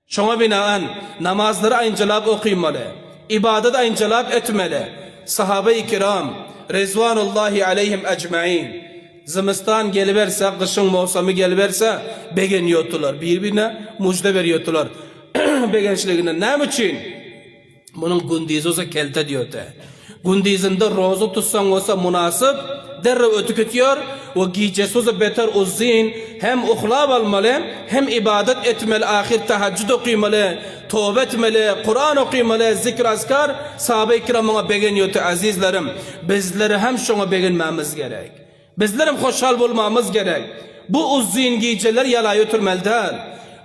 Şoňa binaen namazları aýynjalap okuymaly, ibadet aýynjalap etmeli. Sahabe-i kiram Rezvanullahi aleyhim ecmaîn zimistan geliverse, kışın mevsimi geliverse begen yotular, birbirine müjde veriyorlar. Begençligine näme üçin? Bunun gündizi olsa kelte diyordu. Gündizinde rozu tutsan olsa münasip derre ötük ötüyor. O giycesi olsa beter uzun hem uhlab almalı hem ibadet etmeli, ahir teheccüd okuymalı, tövbe etmeli, Kur'an okuymalı, zikr azkar. Sahabe-i kiramına begeniyordu azizlerim. Bizleri hem şuna beginmemiz gerek. Bizlerim hoşhal bulmamız gerek. Bu uzun giyceler yalay oturmalıdır.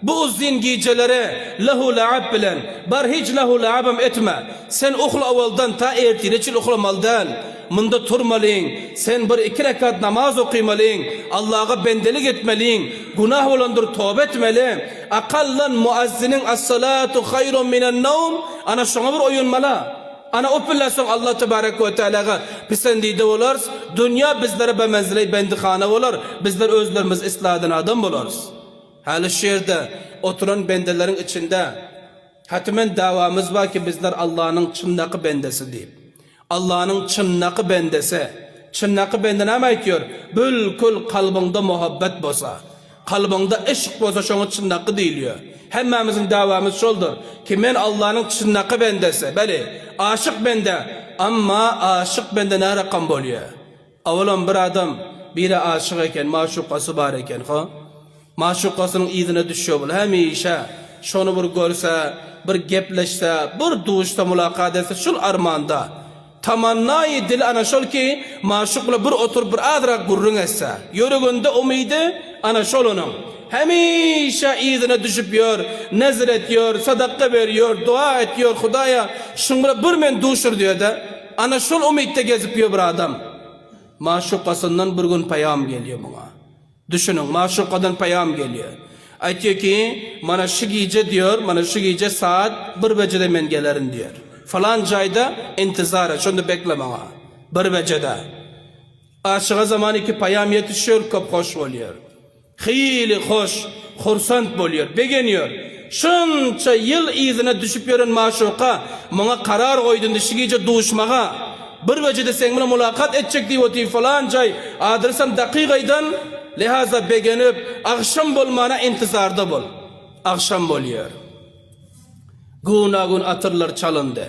Bu uzun giyceleri lehu la'ab bilen bar hiç lehu la'abam etme. Sen ukhla avvaldan ta ertireçil uhlamalıdan. Mında turmalıyın. Sen bir iki rekat namaz okuymalıyın. Allah'a bendelik etmeliyin. Günah olandır tövbe etmeli. Akallan muazzinin as-salatu hayrun minen nevm. Ana şuna bir oyunmala. Ana opillasın Allah tebarek ve teala'ga pisendiydi olars. Dünya bizlere bemenziley bendihane olar. Bizler özlerimiz ısladın adam olars. Hali şerde oturan bendelerin içinde hatimen davamız var ki bizler Allah'ın çınnakı bendesi deyip. Allah'ın çınnakı bendesi. Çınnakı bende ne aytıyor? Bülkül kalbinde muhabbet boza. Kalbinde eşk boza şonu çınnakı deyiliyor. Hemmemizin davamız şoldur. Ki men Allah'ın çınnakı bendesi. Beli aşık bende. Ama aşık bende ne rakam boluyor? Avalan bir adam biri aşık eken, maşukası var eken. Maşukasının izine düşüyor bul. Hemişe şonu bir görse, bir gepleşse, bir duşta mulakat etse şul armanda. Tamannayı dil ana şol ki maşukla bir otur bir adrak gurrun etse. Yörügünde umidi ana şol onun. Hemişe izine düşüp yor, nezir ediyor, sadaka veriyor, dua ediyor Hudaya. Şunlara bir men duşur diyor da. Ana şol umidde gezip yor bir adam. Maşukasından bir gün payam geliyor buna. Düşünün, maşukadan payam geliyor. Aytiyor ki, mana şu gece diyor, mana şu gece saat 1 vecede men gelerim diyor. Falan cayda intizar et, şunu bekleme ha. 1 vecede. Aşığa zaman iki payam yetişiyor, çok hoş oluyor. Hili hoş, hursant oluyor, begeniyor. Şunca yıl izine düşüp yoran maşuka, bana karar koydun da şu gece duşmağa. 1 vecede sen bana mulakat edecek diyor, falan cay. Adırsan dakikaydan, lihaza begenip akşam bolmana intizarda bol. Akşam boluyor. Gün atırlar çalındı.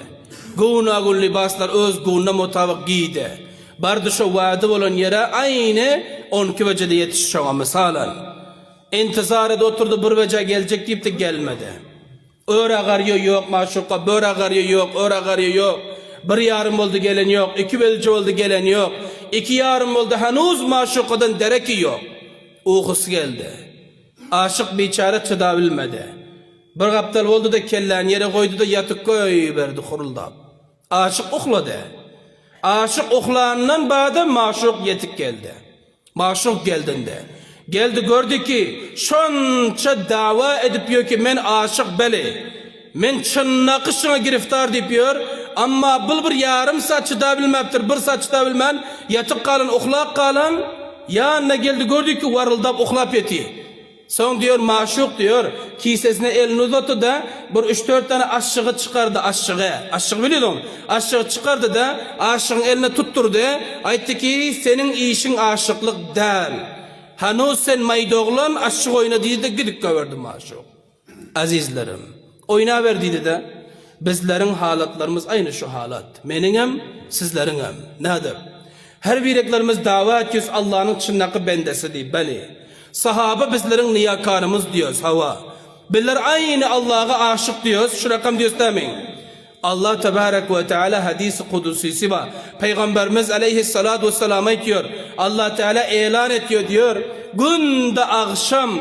Gün libaslar öz gününe mutabık giydi. Bardı şu vaadi olan yere aynı 12 vecede yetişiyor misalen. İntizarda oturdu 1 vece gelecek deyip de gelmedi. Öre ağarıyor yok maşuka, böyle ağarıyor yok, öre ağarıyor yok. 1 yarım oldu gelen yok, 2 vece oldu gelen yok. 2 yarım oldu henüz maşukadan dereki yok. Uykusu geldi. Aşık biçare çıdabilmedi. Bir kaptal oldu da kellen yere koydu da yatık koy verdi huruldap. Aşık uhladı. Aşık uhlanından ba'da maşuk yetik geldi. Maşuk geldiğinde. Geldi gördü ki şonça dava edip diyor ki men aşık beli. Men çınnakışına giriftar diyor. Ama bir yarım saat çıdabilmeptir. 1 saat çıdabilmen yatık kalın uhlak kalın. Yanına geldi gördü ki varıldap uhlap yeti. Son diyor maşuk diyor kisesine elini uzattı da bir 3-4 tane aşığı çıkardı aşığı. Aşığı biliyordun. Aşığı çıkardı da aşığın eline tutturdu. Aytti ki senin işin aşıklık değil. Hanı sen maydoğlan aşığı oyna dedi de gidip kaverdi maşuk. Azizlerim oyna verdiydi de bizlerin halatlarımız aynı şu halat. Meningem sizleringem. Nedir? Her bireklerimiz dava ediyoruz Allah'ın çınnakı bendesi deyip beni. Sahaba bizlerin niyakarımız diyoruz hava. Bizler aynı Allah'a aşık diyoruz. Şu rakam diyoruz demeyin. Allah tebarek ve teala hadis-i kudusisi var. Peygamberimiz aleyhissalatu vesselam diyor. Allah Teala ilan ediyor diyor. Günde akşam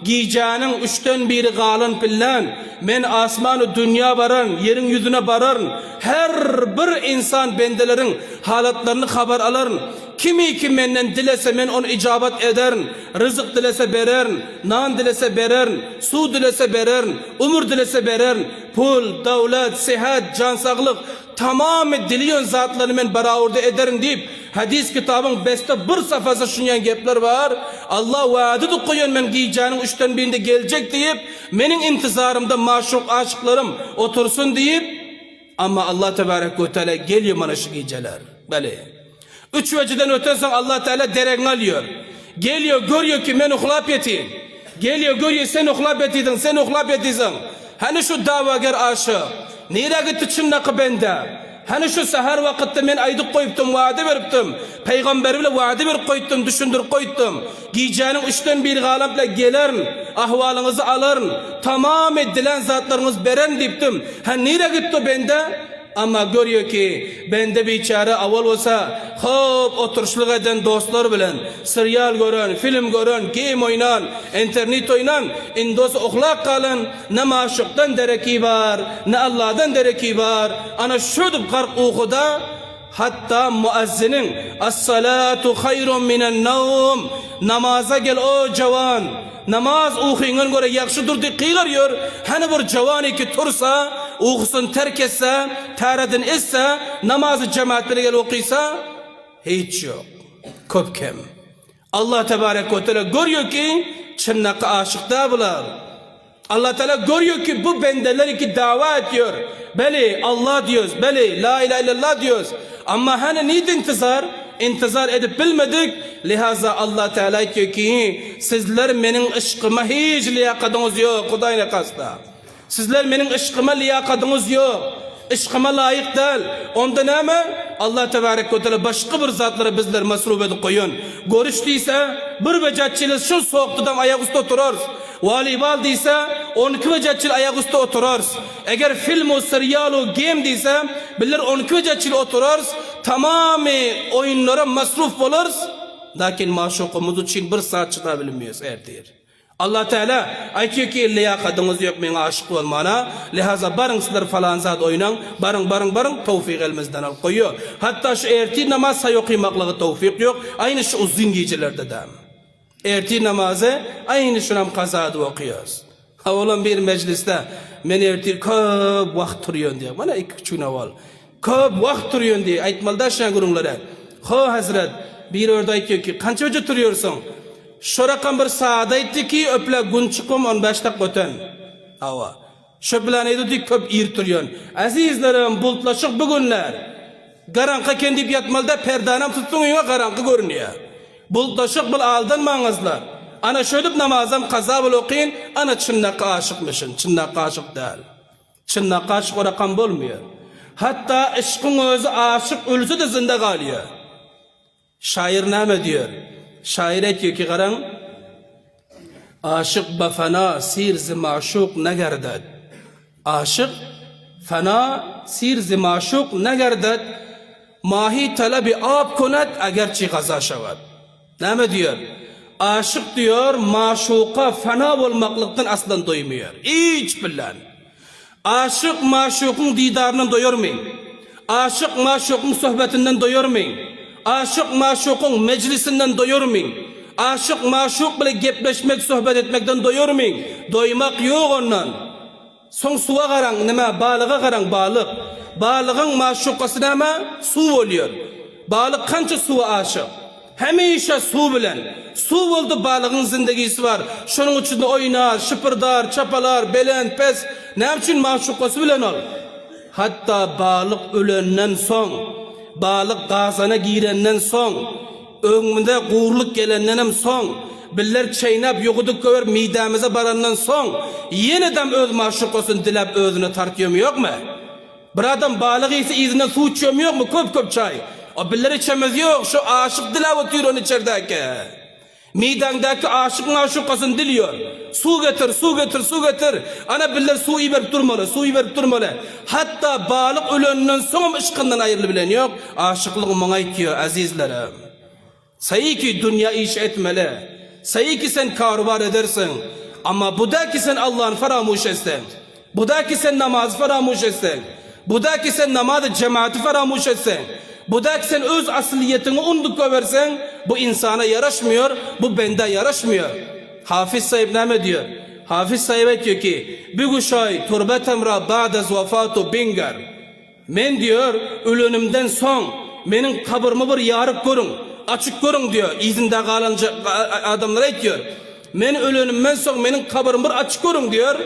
giyeceğinin 3'ten 1'i kalın pillen. Men asmanı dünya baran, yerin yüzüne baran. Her bir insan bendelerin halatlarını haber alırın. Kimi ki menden dilese men onu icabet ederin. Rızık dilese bererin. Nan dilese bererin. Su dilese bererin. Umur dilese bererin. Pul, devlet, sihat, can sağlık tamamı diliyon zatlarını men baravurda ederin deyip hadis kitabın beste bir safhası şunyan gepler var. Allah vaadi koyuyor men giyeceğinin üçten birinde gelecek deyip menin intizarımda maşuk aşıklarım otursun deyip ama Allah tebarek ve teala geliyor bana şu giyeceler. Böyle. Üç veciden ötersen Allah Teala dereğini alıyor. Geliyor görüyor ki men uhlap etiyim. Geliyor görüyor sen uhlap etiydin, sen uhlap etiysen. Hani şu davagar aşık. Nereye gitti çınnakı bende? Hani şu sahar vakitte men aydık koyuptum, vaadi veriptim. Peygamber bile vaadi verip koyuttum, düşündürüp koyuttum. Giyeceğinin üçten bir galamla gelerin, ahvalınızı alırın. Tamam edilen zatlarınız beren deyiptim. Hani nereye gitti bende? Ama görüyor ki bende bir çare avval olsa hop oturuşluk eden dostlar bilen serial gören, film gören, game oynan, internet oynan indos ohlak kalın ne maşuktan dereki var ne Allah'dan dereki var ana şudup kark ukuda hatta muazzinin as-salatu hayrun minen nevm namaza gel o cavan namaz uğuyunun göre yakşıdır diye kıygarıyor. Hani bir cevani ki tursa, uğusun terk etse, taradın etse, namazı cemaatle gel okuysa, hiç yok. Köpkem. Allah tebarek ve teala görüyor ki, çınnakı aşıkta bular. Allah Teala görüyor ki bu bendeleri ki dava ediyor. Beli Allah diyoruz, beli la ilahe illallah diyoruz. Ama hani neydi intizar? İntizar edip bilmedik. Lihaza Allah Teala diyor ki sizler benim ışkıma hiç liyakatınız yok. Kudayla kasta. Sizler benim ışkıma liyakatınız yok. Işkıma layık değil. Onda ne mi? Allah Tebarek ve Teala başka bir zatlara bizler masruf edip koyun. Görüştüyse bir becatçıyla şu soğuktudan ayak üstü otururuz. Volleybol deyse 12 becatçıyla ayak üstü otururuz. Eğer film o serial o game deyse bizler 12 becatçıyla otururuz. Tamamı oyunlara masruf oluruz. Lakin maşukumuz için bir saat çıkabilmiyoruz erdir. Allah Teala aytıyor ki liyakatınız yok men aşık olmana. Lihaza barın sizler falan zat oynan. Barın tevfik elimizden al koyuyor. Hatta şu ertir namaz sayı okuymaklığı tevfik yok. Aynı şu uzun gecelerde de. Ertir namazı aynı şunam kazada okuyoruz. Ha olan bir mecliste men ertir köp vakt duruyor diye. Bana iki küçük naval. Köp vakt duruyor diye. Aytmalda şan gurunlara. Ha hazret bir orada aytıyor ki kança önce duruyorsun? Şu rakam bir saada etti ki öple gün çıkım 15 dakika öten. Hava. Şu bilen eydi köp ir duruyorsun. Azizlerim bulutlaşık bugünler. Garanka kendi yatmalda perdanam tuttuğun yine garanka görünüyor. Bulutlaşık bil aldanmanızlar. Ana şöyle namazım kaza bil okuyun. Ana çınnaka aşıkmışsın. Çınnaka aşık değil. Çınnaka aşık o rakam bulmuyor. Hatta aşkın özü aşık ölüsü de zinde kalıyor. Şair ne diyor? Şair diyor ki karan aşık bafana sirz maşuk ne gerdet. Aşık fena sirz maşuk ne gerdet. Mahi talebi ab kunet agerçi gaza şavad. Ne diyor? Aşık diyor maşuka fena olmaklıktan aslan doymuyor. Hiç bilen. Aşık maşukun didarından doyurmayın. Aşık maşukun sohbetinden doyurmayın. Aşık maşukun meclisinden doyurmayın. Aşık maşuk bile gepleşmek, sohbet etmekten doyurmayın. Doymak yok ondan. Son suya karan, neme? Balığa karan balık. Balığın maşukası neme? Su oluyor. Balık kança suya aşık. Hemişe su bilen. Su oldu balığın zindagisi var. Şunun içinde oynar, şıpırdar, çapalar, belen, pes. Ne için maşukası bilen ol? Hatta balık ölenden son, balık gazana girenden son, önünde kuğurluk gelenden son, biller çeynap yokuduk köver midemize barandan son, yeniden öz maşukasını dilep özünü tartıyor mu yok mu? Bir adam balık ise izine su içiyor mu yok mu? Köp çay. O biller içemez yok. Şu aşık dilap atıyor onu içerideki. Midendeki aşık maşukasını diliyor. Su getir. Ana biller su verip durmalı. Hatta balık ölönünden sonra ışkından ayrılı bilen yok. Aşıklık bana itiyor azizlerim. Sayı ki dünya iş etmeli. Sayı ki sen karubar edersin. Ama bu da ki sen Allah'ın faramuş etsen. Bu da ki sen namaz faramuş etsen. Bu da ki sen namazı cemaati faramuş etsen. Bu da sen öz asliyetini unuttuk versen bu insana yaraşmıyor, bu bende yaraşmıyor. Hafiz sahip ne diyor? Hafiz sahip diyor ki bir şey turbetemra ba'dez vefatu bingar. Men diyor ölümümden son benim kabrımı bir yarık görün, açık görün diyor. İzinde kalanca adamlara diyor. Men ölümümden son benim kabrımı bir açık görün diyor.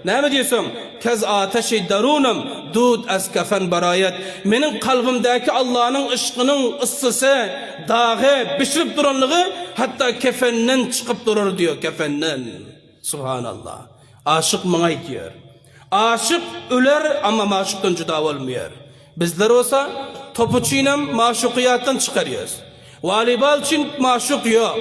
Ne mi diyorsun? Kez ateşi darunum dud eskafen barayet. Benim kalbimdeki Allah'ın ışkının ısısı, dağı, pişirip duranlığı hatta kefenden çıkıp durur diyor, kefenden. Subhanallah. Aşık bana diyor. Aşık öler ama maşuktan cüda olmuyor. Bizler olsa topuçuyla maşukiyattan çıkarıyoruz. Volleybol için maşuk yok.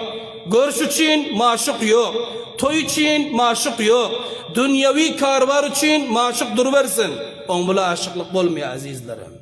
Görüş için maşuk yok. Toy için maşuk yok. Dünyevi karvar için maşuk duruversin. Onbula aşıklık olmuyor azizlerim.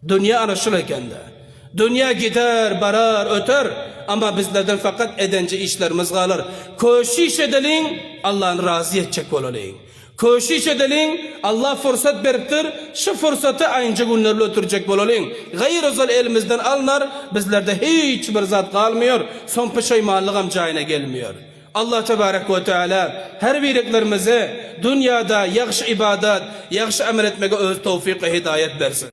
Dünya araşılırken de. Dünya gider, barar, öter. Ama bizlerden fakat edence işlerimiz kalır. Koşiş edelim, Allah'ın razı edecek olalım. Koşiş edelim, Allah fırsat veriptir. Şu fırsatı aynı günlerle ötürecek olalım. Gayr özel elimizden alınır. Bizlerde hiç bir zat kalmıyor. Son pişmanlığım cayına gelmiyor. Allah tebarek ve teala her birliklerimize dünyada yaxşı ibadet, yaxşı amel etmeye öz tevfik ve hidayet versin.